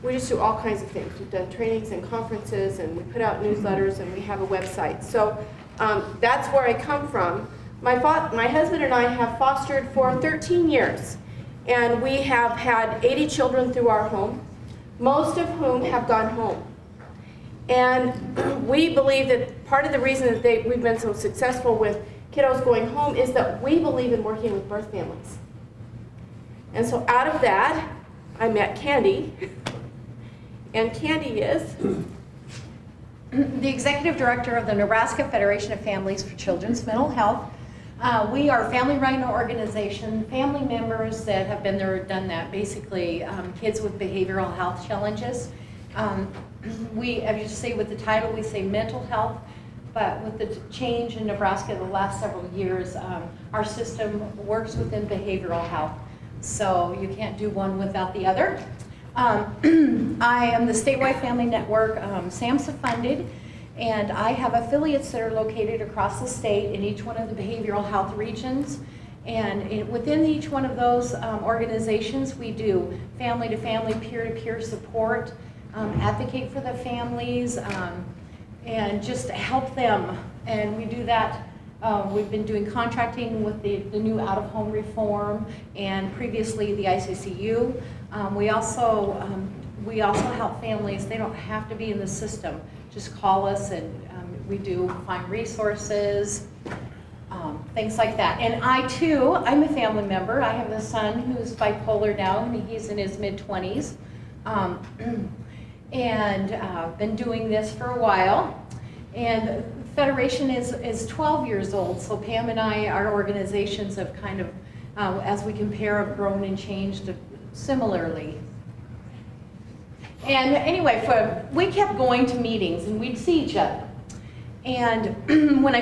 we just do all kinds of things. We've done trainings and conferences, and we put out newsletters, and we have a website. So that's where I come from. My husband and I have fostered for 13 years, and we have had 80 children through our home, most of whom have gone home. And we believe that part of the reason that we've been so successful with kiddos going home is that we believe in working with birth families. And so out of that, I met Candy. And Candy is the Executive Director of the Nebraska Federation of Families for Children's Mental Health. We are a family-run organization, family members that have been there, done that, basically kids with behavioral health challenges. We, as you see with the title, we say mental health, but with the change in Nebraska the last several years, our system works within behavioral health. So you can't do one without the other. I am the statewide family network, SAMHSA funded, and I have affiliates that are located across the state in each one of the behavioral health regions. And within each one of those organizations, we do family-to-family, peer-to-peer support, advocate for the families, and just help them. And we do that. We've been doing contracting with the new out-of-home reform and previously the ICCU. We also help families. They don't have to be in the system. Just call us, and we do find resources, things like that. And I too, I'm a family member. I have a son who's bipolar now, and he's in his mid-20s. And been doing this for a while. And the Federation is 12 years old, so Pam and I, our organizations have kind of, as we compare, have grown and changed similarly. And anyway, we kept going to meetings, and we'd see each other. And when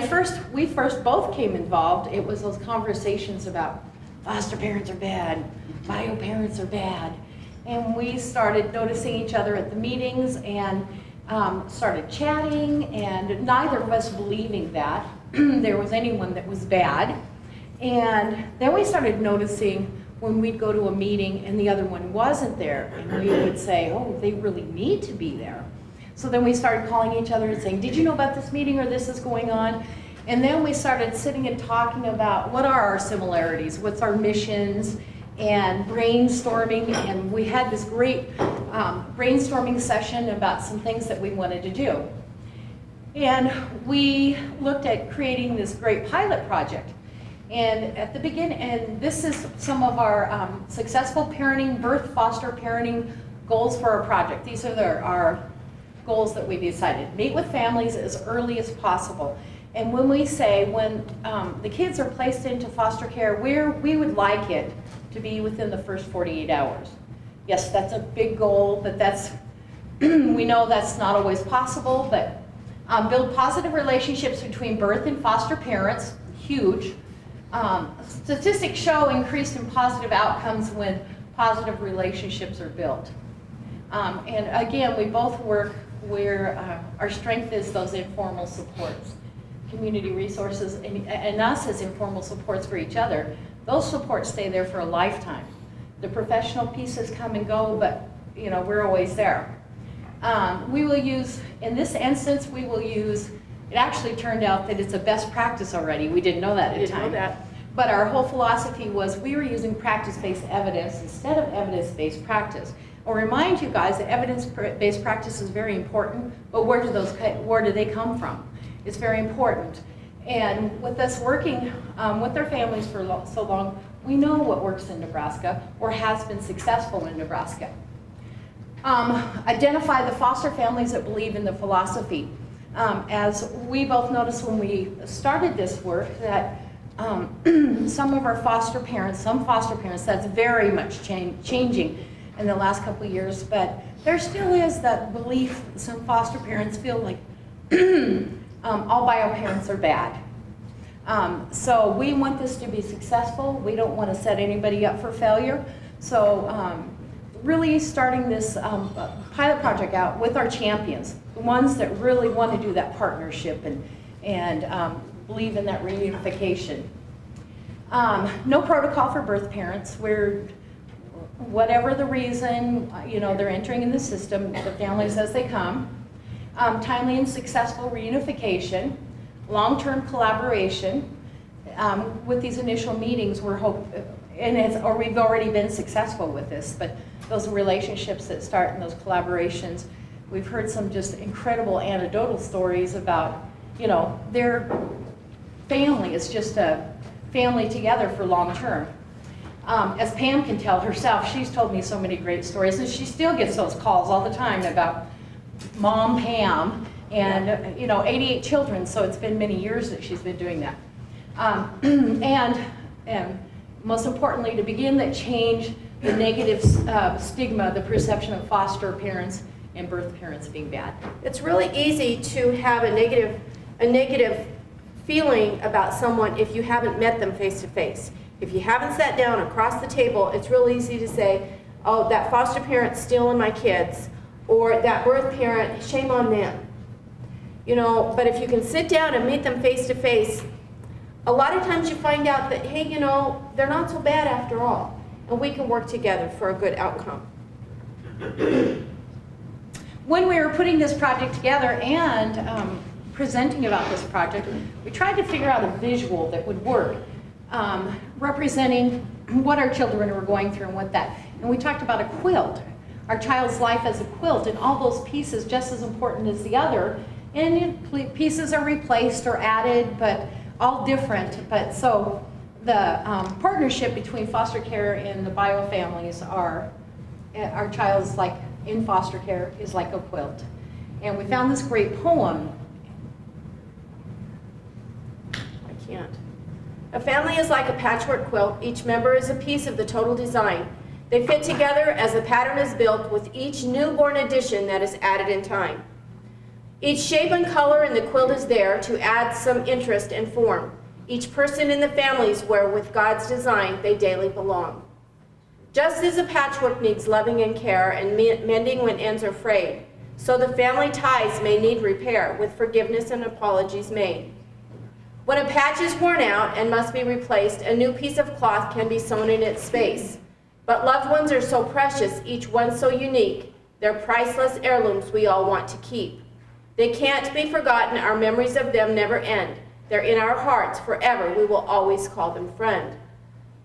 we first both came involved, it was those conversations about foster parents are bad, bio parents are bad. And we started noticing each other at the meetings and started chatting, and neither of us believing that there was anyone that was bad. And then we started noticing when we'd go to a meeting and the other one wasn't there, and we would say, oh, they really need to be there. So then we started calling each other and saying, did you know about this meeting, or this is going on? And then we started sitting and talking about what are our similarities, what's our missions, and brainstorming, and we had this great brainstorming session about some things that we wanted to do. And we looked at creating this great pilot project. And at the beginning, and this is some of our successful parenting, birth, foster parenting goals for our project. These are our goals that we decided. Meet with families as early as possible. And when we say, when the kids are placed into foster care, we would like it to be within the first 48 hours. Yes, that's a big goal, but that's, we know that's not always possible, but build positive relationships between birth and foster parents, huge. Statistics show increased in positive outcomes when positive relationships are built. And again, we both work where our strength is those informal supports, community resources, and us as informal supports for each other. Those supports stay there for a lifetime. The professional pieces come and go, but you know, we're always there. We will use, in this instance, we will use, it actually turned out that it's a best practice already. We didn't know that at the time. Didn't know that. But our whole philosophy was we were using practice-based evidence instead of evidence-based practice. I'll remind you guys that evidence-based practice is very important, but where do they come from? It's very important. And with us working with their families for so long, we know what works in Nebraska or has been successful in Nebraska. Identify the foster families that believe in the philosophy. As we both noticed when we started this work, that some of our foster parents, that's very much changing in the last couple of years, but there still is that belief that some foster parents feel like all bio parents are bad. So we want this to be successful. We don't want to set anybody up for failure. So really starting this pilot project out with our champions, the ones that really want to do that partnership and believe in that reunification. No protocol for birth parents. whatever the reason, they're entering in the system, the family says they come. Timely and successful reunification, long-term collaboration. With these initial meetings, we've already been successful with this, but those relationships that start and those collaborations, we've heard some just incredible anecdotal stories about, their family is just a family together for long term. As Pam can tell herself, she's told me so many great stories, and she still gets those calls all the time about Mom Pam, and 88 children, so it's been many years that she's been doing that. And most importantly, to begin that change the negative stigma, the perception of foster parents and birth parents being bad. It's really easy to have a negative feeling about someone if you haven't met them face to face. If you haven't sat down across the table, it's real easy to say, oh, that foster parent's stealing my kids, or that birth parent, shame on them. But if you can sit down and meet them face to face, a lot of times you find out that, hey, they're not so bad after all, and we can work together for a good outcome. When we were putting this project together and presenting about this project, we tried to figure out a visual that would work, representing what our children were going through and we talked about a quilt, our child's life as a quilt, and all those pieces just as important as the other, and pieces are replaced or added, but all different. But so the partnership between foster care and the bio families our child's like in foster care is like a quilt. And we found this great poem. I can't. A family is like a patchwork quilt. Each member is a piece of the total design. They fit together as the pattern is built with each newborn addition that is added in time. Each shape and color in the quilt is there to add some interest and form. Each person in the family is where, with God's design, they daily belong. Just as a patchwork needs loving and care and mending when ends are frayed, so the family ties may need repair with forgiveness and apologies made. When a patch is worn out and must be replaced, a new piece of cloth can be sewn in its space. But loved ones are so precious, each one so unique, they're priceless heirlooms we all want to keep. They can't be forgotten, our memories of them never end. They're in our hearts forever, we will always call them friend.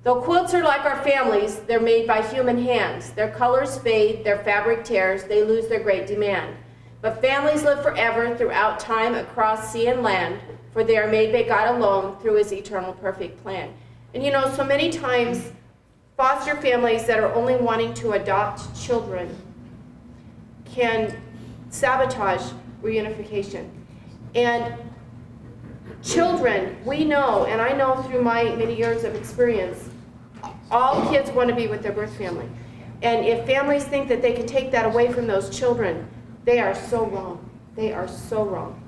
Though quilts are like our families, they're made by human hands. Their colors fade, their fabric tears, they lose their great demand. But families live forever throughout time across sea and land, for they are made by God alone through his eternal perfect plan. And so many times, foster families that are only wanting to adopt children can sabotage reunification. And children, we know, and I know through my many years of experience, all kids want to be with their birth family. And if families think that they can take that away from those children, they are so wrong. They are so wrong.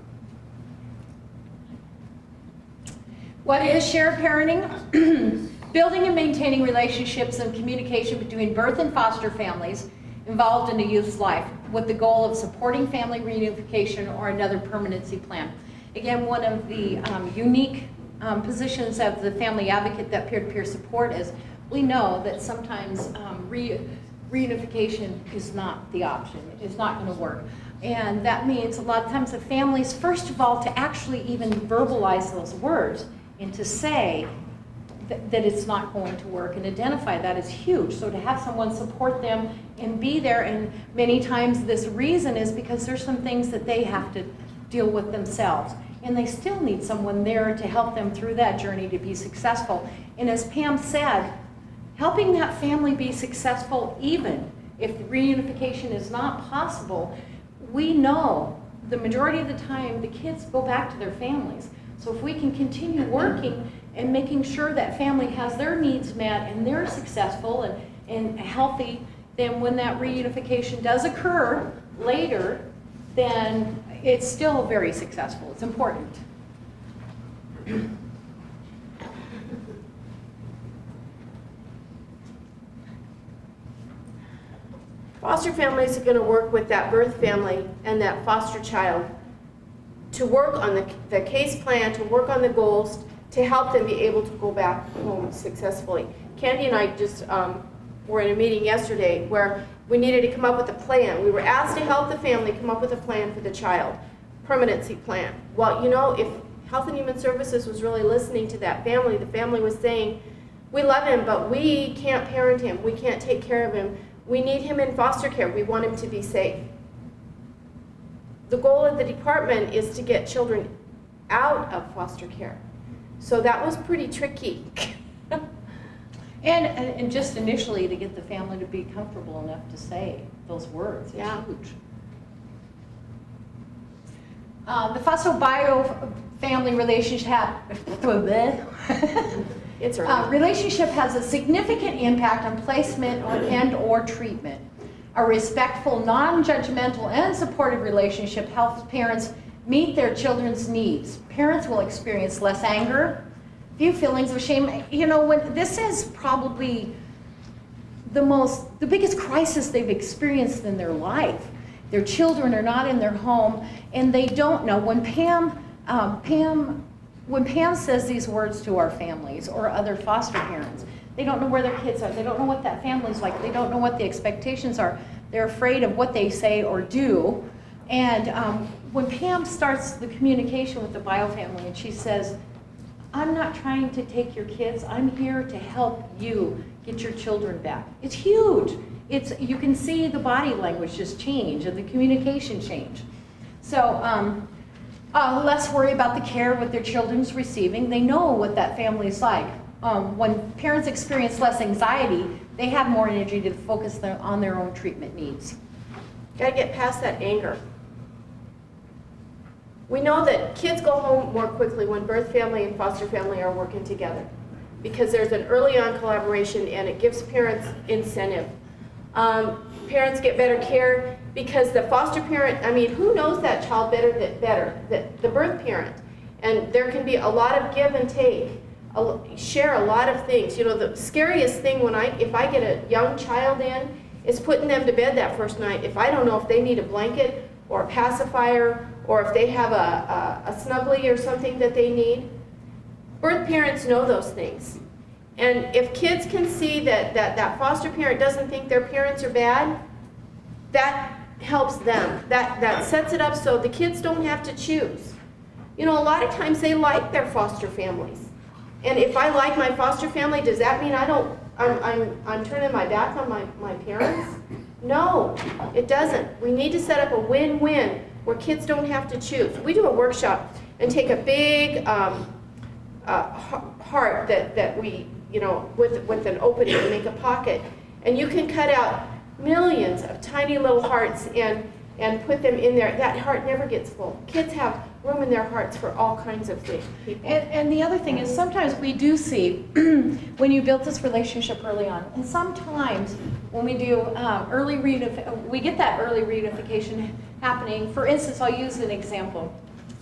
What is shared parenting? Building and maintaining relationships and communication between birth and foster families involved in a youth's life with the goal of supporting family reunification or another permanency plan. Again, one of the unique positions of the family advocate that peer-to-peer support is we know that sometimes reunification is not the option. It's not going to work. And that means a lot of times the families, first of all, to actually even verbalize those words and to say that it's not going to work and identify that is huge. So to have someone support them and be there, and many times this reason is because there's some things that they have to deal with themselves. And they still need someone there to help them through that journey to be successful. And as Pam said, helping that family be successful even if the reunification is not possible, we know the majority of the time the kids go back to their families. So if we can continue working and making sure that family has their needs met and they're successful and healthy, then when that reunification does occur later, then it's still very successful. It's important. Foster families are going to work with that birth family and that foster child to work on the case plan, to work on the goals, to help them be able to go back home successfully. Candy and I just were in a meeting yesterday where we needed to come up with a plan. We were asked to help the family come up with a plan for the child, permanency plan. Well, you know, if Health and Human Services was really listening to that family, the family was saying, we love him, but we can't parent him. We can't take care of him. We need him in foster care. We want him to be safe. The goal of the department is to get children out of foster care. So that was pretty tricky. And just initially to get the family to be comfortable enough to say those words, it's huge. The foster-bio-family relationship relationship has a significant impact on placement and/or treatment. A respectful, non-judgmental, and supportive relationship helps parents meet their children's needs. Parents will experience less anger, few feelings of shame. You know, when this is probably the biggest crisis they've experienced in their life. Their children are not in their home, and they don't know. When Pam says these words to our families or other foster parents, they don't know where their kids are. They don't know what that family's like. They don't know what the expectations are. They're afraid of what they say or do. And when Pam starts the communication with the bio family and she says, I'm not trying to take your kids. I'm here to help you get your children back. It's huge. You can see the body language just change and the communication change. So less worry about the care what their children's receiving. They know what that family's like. When parents experience less anxiety, they have more energy to focus on their own treatment needs. Got to get past that anger. We know that kids go home more quickly when birth family and foster family are working together because there's an early on collaboration and it gives parents incentive. Parents get better care because the foster parent, I mean, who knows that child better, the birth parent? And there can be a lot of give and take, share a lot of things. You know, the scariest thing if I get a young child in is putting them to bed that first night. If I don't know if they need a blanket or a pacifier or if they have a snuggly or something that they need. Birth parents know those things. And if kids can see that foster parent doesn't think their parents are bad, that helps them. That sets it up so the kids don't have to choose. You know, a lot of times they like their foster families. And if I like my foster family, does that mean I'm turning my back on my parents? No, it doesn't. We need to set up a win-win where kids don't have to choose. We do a workshop and take a big heart that we, you know, with an opening and make a pocket. And you can cut out millions of tiny little hearts and put them in there. That heart never gets full. Kids have room in their hearts for all kinds of things. And the other thing is sometimes we do see when you build this relationship early on, and sometimes when we do we get that early reunification happening. For instance, I'll use an example.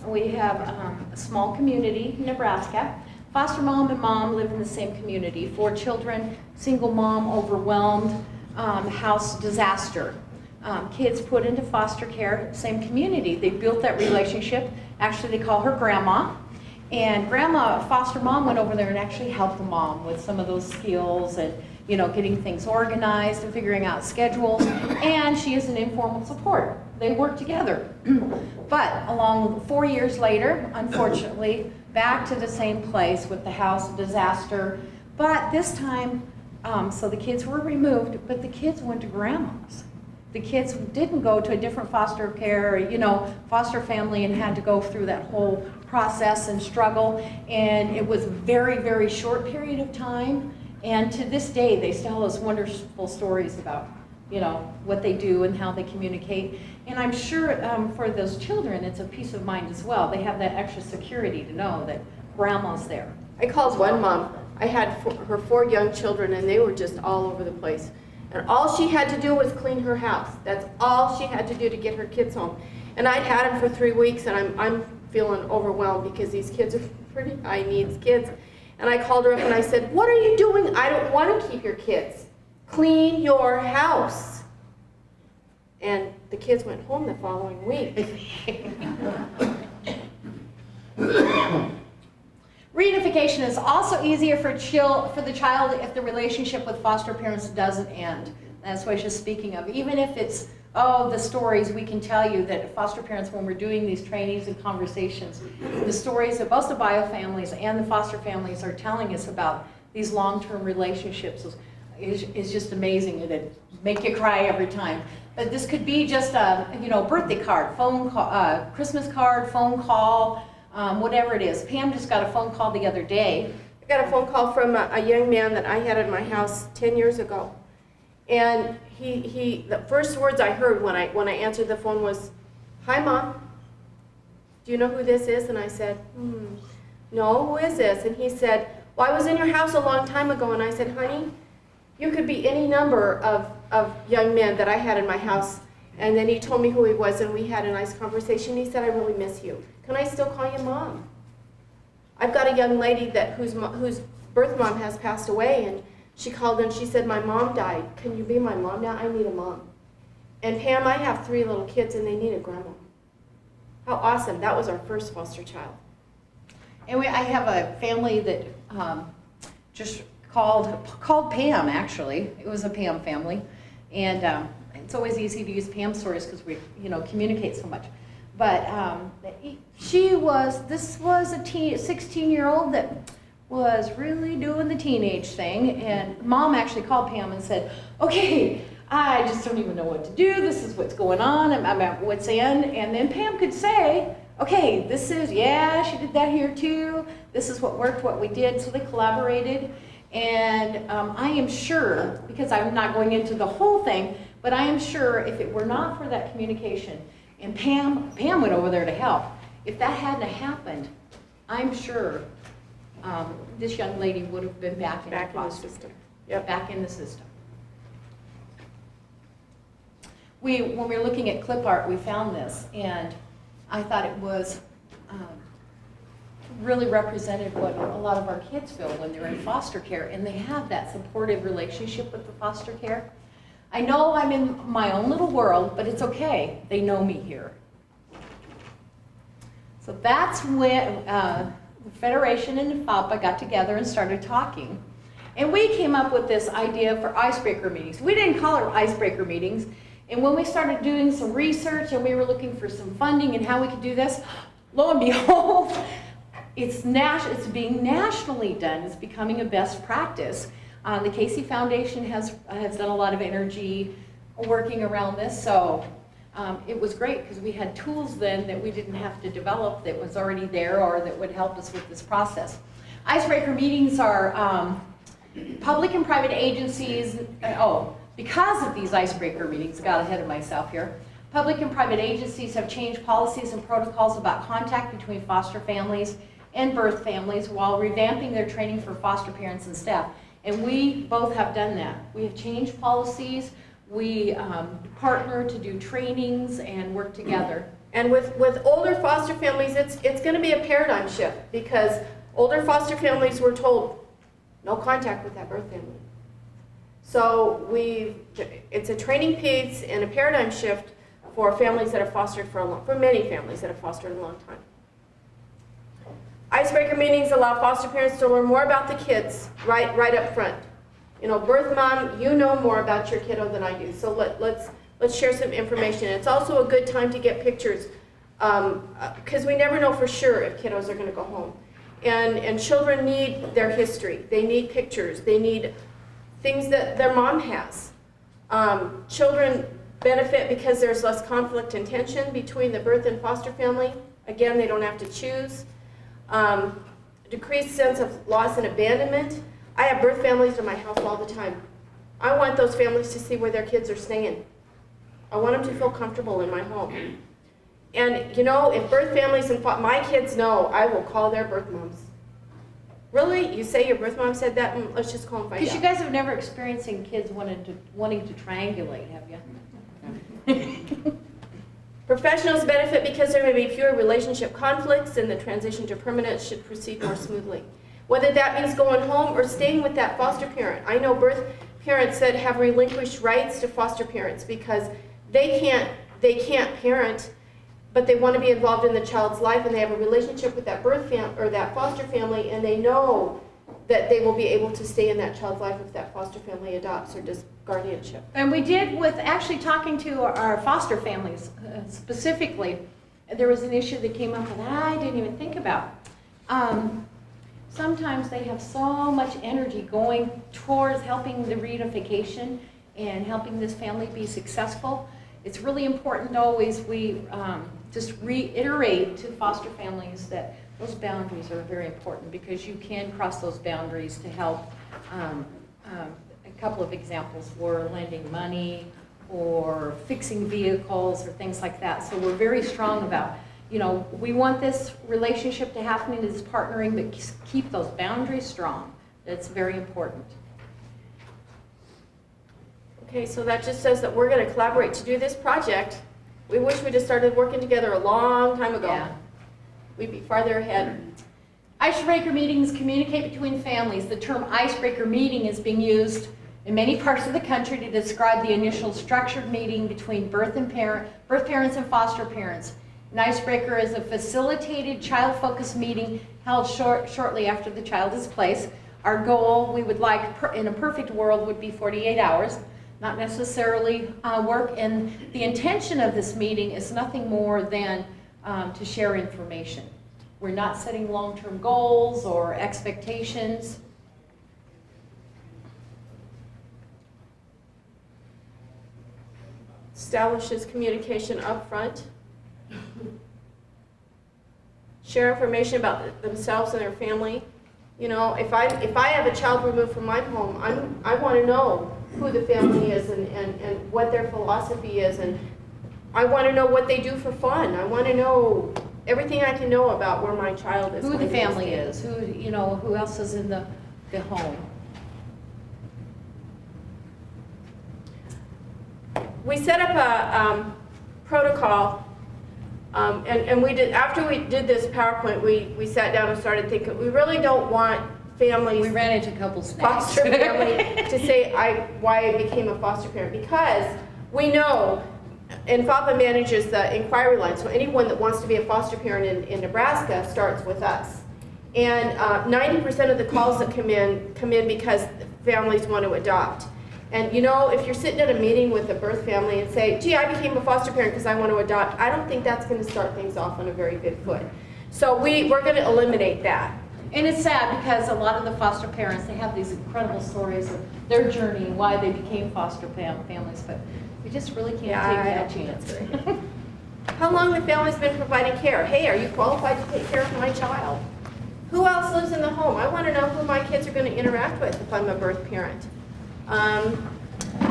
We have a small community in Nebraska. Foster mom and mom live in the same community. 4 children, single mom, overwhelmed, house disaster. Kids put into foster care, same community. They built that relationship. Actually, they call her grandma. And grandma, foster mom, went over there and actually helped the mom with some of those skills and, you know, getting things organized and figuring out schedules. And she is an informal support. They work together. But along 4 years later, unfortunately, back to the same place with the house disaster. But this time, so the kids were removed, but the kids went to grandma's. The kids didn't go to a different foster care, you know, foster family and had to go through that whole process and struggle. And it was a very, very short period of time. And to this day, they still have those wonderful stories about, you know, what they do and how they communicate. And I'm sure for those children, it's a peace of mind as well. They have that extra security to know that grandma's there. I called one mom. I had her 4 young children, and they were just all over the place. And all she had to do was clean her house. That's all she had to do to get her kids home. And I'd had them for 3 weeks, and I'm feeling overwhelmed because these kids are pretty high needs kids. And I called her up and I said, what are you doing? I don't want to keep your kids. Clean your house. And the kids went home the following week. reunification is also easier for the child if the relationship with foster parents doesn't end. That's what I was just speaking of. Even if it's, the stories we can tell you that foster parents, when we're doing these trainings and conversations, the stories that both the bio families and the foster families are telling us about these long-term relationships is just amazing. It'd make you cry every time. But this could be just a birthday card, phone call, Christmas card, phone call, whatever it is. Pam just got a phone call the other day. I got a phone call from a young man that I had at my house 10 years ago. And the first words I heard when I answered the phone was, "Hi, Mom. Do you know who this is?" And I said, "No, who is this?" And he said, "Well, I was in your house a long time ago." And I said, "Honey, you could be any number of young men that I had in my house." And then he told me who he was, and we had a nice conversation. He said, "I really miss you. Can I still call you Mom?" I've got a young lady whose birth mom has passed away, and she called and she said, "My mom died. Can you be my mom now? I need a mom." And Pam, I have 3 little kids, and they need a grandma. How awesome. That was our first foster child. And I have a family that just called Pam, actually. It was a Pam family. And it's always easy to use Pam stories because we communicate so much. But this was a 16-year-old that was really doing the teenage thing. And Mom actually called Pam and said, "Okay, I just don't even know what to do. This is what's going on. I'm at what's end." And then Pam could say, "Okay, she did that here too. This is what worked, what we did." So they collaborated. And I am sure, because I'm not going into the whole thing, but I am sure if it were not for that communication, and Pam went over there to help, if that hadn't happened, I'm sure this young lady would have been back in the system. Yep. Back in the system. When we were looking at clip art, we found this, and I thought it was really represented what a lot of our kids feel when they're in foster care, and they have that supportive relationship with the foster care. I know I'm in my own little world, but it's okay. They know me here. So that's when the Federation and FAPA got together and started talking. And we came up with this idea for icebreaker meetings. We didn't call it icebreaker meetings. And when we started doing some research and we were looking for some funding and how we could do this, lo and behold, it's being nationally done. It's becoming a best practice. The Casey Foundation has done a lot of energy working around this. So it was great because we had tools then that we didn't have to develop that was already there or that would help us with this process. Icebreaker meetings are public and private agencies. Because of these icebreaker meetings, got ahead of myself here. Public and private agencies have changed policies and protocols about contact between foster families and birth families while revamping their training for foster parents and staff. And we both have done that. We have changed policies. We partner to do trainings and work together. And with older foster families, it's going to be a paradigm shift because older foster families were told no contact with that birth family. So it's a training piece and a paradigm shift for families that have fostered for many families that have fostered a long time. Icebreaker meetings allow foster parents to learn more about the kids right up front. Birth mom, you know more about your kiddo than I do, so let's share some information. It's also a good time to get pictures because we never know for sure if kiddos are going to go home. And children need their history. They need pictures. They need things that their mom has. Children benefit because there's less conflict and tension between the birth and foster family. Again, they don't have to choose. Decreased sense of loss and abandonment. I have birth families in my house all the time. I want those families to see where their kids are staying. I want them to feel comfortable in my home. And if birth families and my kids know, I will call their birth moms. Really? You say your birth mom said that? Let's just call and find out. Because you guys have never experiencing kids wanting to triangulate, have you? Professionals benefit because there may be fewer relationship conflicts and the transition to permanence should proceed more smoothly. Whether that means going home or staying with that foster parent. I know birth parents that have relinquished rights to foster parents because they can't parent but they want to be involved in the child's life, and they have a relationship with that or that foster family, and they know that they will be able to stay in that child's life if that foster family adopts or does guardianship. And we did, with actually talking to our foster families specifically, there was an issue that came up that I didn't even think about. Sometimes they have so much energy going towards helping the reunification and helping this family be successful. It's really important always we just reiterate to foster families that those boundaries are very important, because you can cross those boundaries to help. A couple of examples were lending money or fixing vehicles or things like that. So we're very strong about, we want this relationship to happen in this partnering, but keep those boundaries strong. That's very important. Okay, so that just says that we're going to collaborate to do this project. We wish we'd have started working together a long time ago. Yeah. We'd be farther ahead. Icebreaker meetings communicate between families. The term icebreaker meeting is being used in many parts of the country to describe the initial structured meeting between birth parents and foster parents. An icebreaker is a facilitated child-focused meeting held shortly after the child is placed. Our goal, we would like, in a perfect world, would be 48 hours, not necessarily work. And the intention of this meeting is nothing more than to share information. We're not setting long-term goals or expectations. Establishes communication up front. Share information about themselves and their family. If I have a child removed from my home, I want to know who the family is and what their philosophy is, and I want to know what they do for fun. I want to know everything I can know about where my child is. Who the family is, who else is in the home. We set up a protocol, and we did, after we did this PowerPoint, we sat down and started thinking, we really don't want families, We ran into a couple snags. foster family, to say why I became a foster parent, because we know, and FAPA manages the inquiry line, so anyone that wants to be a foster parent in Nebraska starts with us. And 90% of the calls that come in because families want to adopt. And if you're sitting at a meeting with a birth family and say, gee, I became a foster parent because I want to adopt, I don't think that's going to start things off on a very good foot. So we're going to eliminate that. And it's sad because a lot of the foster parents, they have these incredible stories of their journey and why they became foster families, but we just really can't take that chance. How long the family's been providing care? Hey, are you qualified to take care of my child? Who else lives in the home? I want to know who my kids are going to interact with if I'm a birth parent.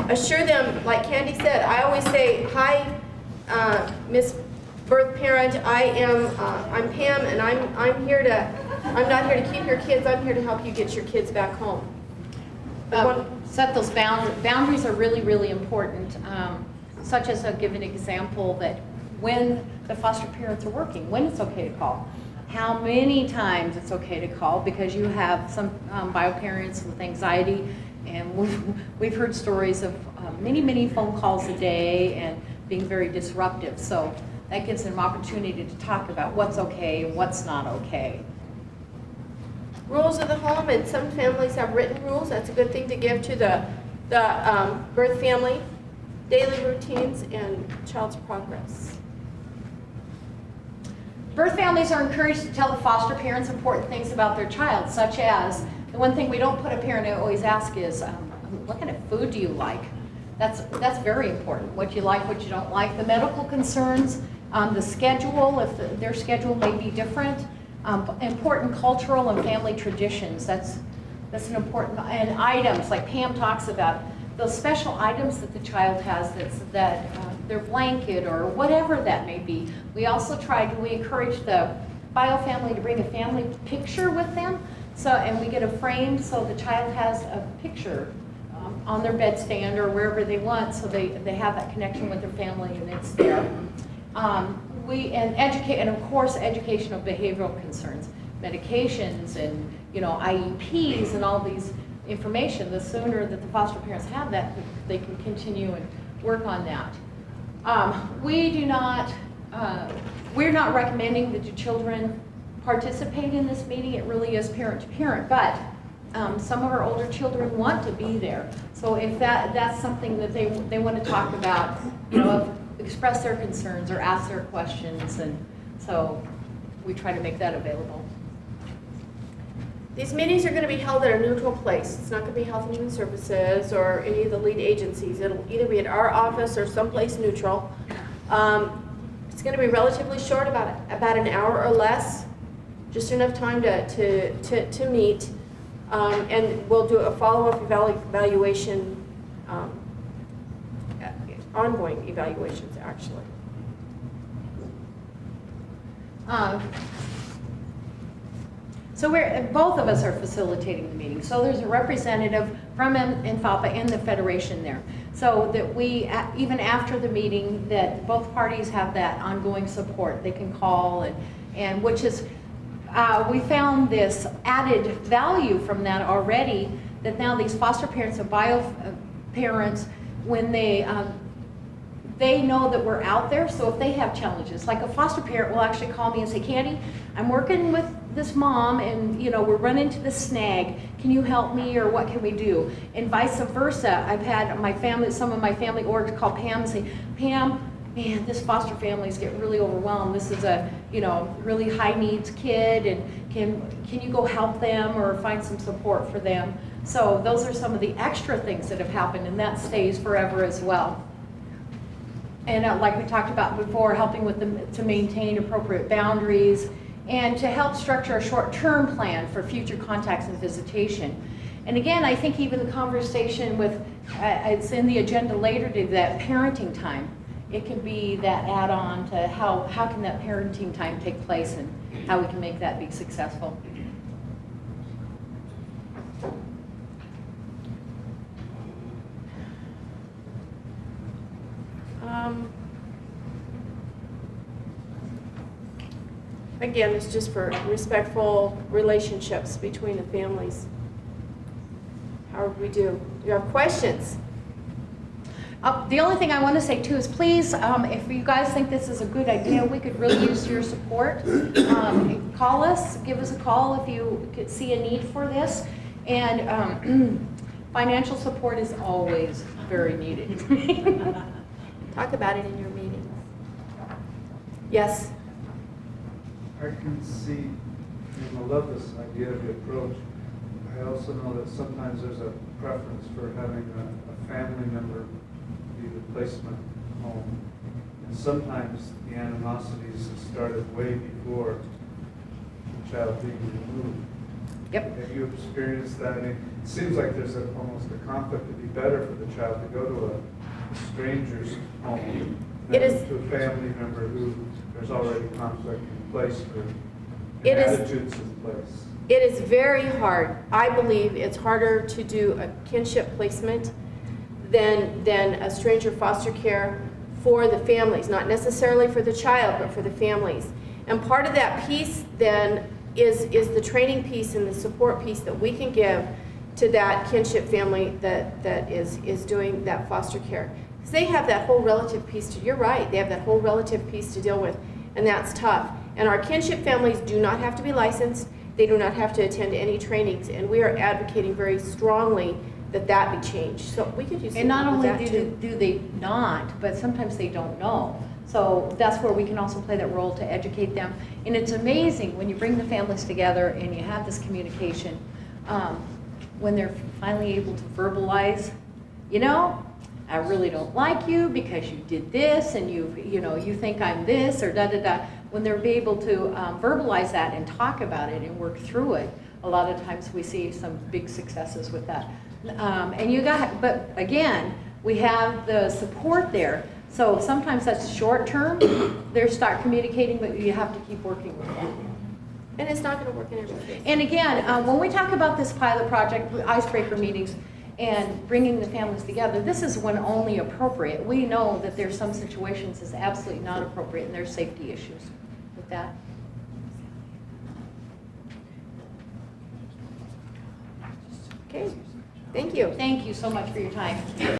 Assure them, like Candy said, I always say, hi, Miss Birth Parent, I'm Pam, and I'm not here to keep your kids, I'm here to help you get your kids back home. Set those boundaries are really, really important. Such as I'll give an example that when the foster parents are working, when it's okay to call, how many times it's okay to call, because you have some bio parents with anxiety, and we've heard stories of many phone calls a day and being very disruptive. So that gives them an opportunity to talk about what's okay and what's not okay. Rules of the home, and some families have written rules. That's a good thing to give to the birth family. Daily routines and child's progress. Birth families are encouraged to tell the foster parents important things about their child, such as, the one thing we don't put a parent to always ask is, what kind of food do you like? That's very important, what you like, what you don't like. The medical concerns, the schedule, if their schedule may be different. Important cultural and family traditions, that's an important, and items, like Pam talks about, those special items that the child has, their blanket or whatever that may be. We also we encourage the bio family to bring a family picture with them, and we get a frame so the child has a picture on their bedstand or wherever they want, so they have that connection with their family and it's there. And of course, educational behavioral concerns, medications and IEPs and all these information. The sooner that the foster parents have that, they can continue and work on that. We do not we're not recommending that your children participate in this meeting. It really is parent to parent, but some of our older children want to be there. So if that's something that they want to talk about, express their concerns or ask their questions, and so we try to make that available. These meetings are going to be held at a neutral place. It's not going to be Health and Human Services or any of the lead agencies. It'll either be at our office or someplace neutral. It's going to be relatively short, about an hour or less, just enough time to meet. And we'll do a follow-up evaluation, ongoing evaluations, actually. So both of us are facilitating the meeting. So there's a representative from NFAPA and the Federation there. So that we, even after the meeting, that both parties have that ongoing support. They can call and which is, we found this added value from that already, that now these foster parents and bio parents, when they know that we're out there, so if they have challenges, like a foster parent will actually call me and say, Candy, I'm working with this mom and we're running into this snag. Can you help me, or what can we do? And vice versa. I've had some of my family orgs call Pam and say, Pam, man, this foster family is getting really overwhelmed. This is a really high needs kid, and can you go help them or find some support for them? So those are some of the extra things that have happened, and that stays forever as well. And like we talked about before, helping with them to maintain appropriate boundaries and to help structure a short-term plan for future contacts and visitation. And again, I think even the conversation with, it's in the agenda later today, that parenting time. It can be that add-on to how can that parenting time take place and how we can make that be successful. Again, it's just for respectful relationships between the families. How do we do? Do you have questions? The only thing I want to say too is please, if you guys think this is a good idea, we could really use your support. Call us, give us a call if you could see a need for this. And financial support is always very needed. Talk about it in your meetings. Yes? I can see, I love this idea of the approach. I also know that sometimes there's a preference for having a family member be the placement home. And sometimes the animosities have started way before the child being removed. Yep. Have you experienced that? I mean, it seems like there's almost a conflict. It'd be better for the child to go to a stranger's home than to a family member who there's already conflict in place and attitudes in place. It is very hard. I believe it's harder to do a kinship placement than a stranger foster care for the families, not necessarily for the child, but for the families. And part of that piece then is the training piece and the support piece that we can give to that kinship family that is doing that foster care. Because they have that whole relative piece you're right, they have that whole relative piece to deal with, and that's tough. And our kinship families do not have to be licensed, they do not have to attend any trainings, and we are advocating very strongly that be changed. So we could use And not only that too. do they not, but sometimes they don't know. So that's where we can also play that role to educate them. And it's amazing when you bring the families together and you have this communication, when they're finally able to verbalize, I really don't like you because you did this, and you think I'm this, or da-da-da. When they're able to verbalize that and talk about it and work through it, a lot of times we see some big successes with that. But again, we have the support there. So sometimes that's short term, they start communicating, but you have to keep working with them. And it's not going to work in every case. And again, when we talk about this pilot project, icebreaker meetings, and bringing the families together, this is when only appropriate. We know that there's some situations that's absolutely not appropriate, and there's safety issues with that. Okay, thank you. Thank you so much for your time.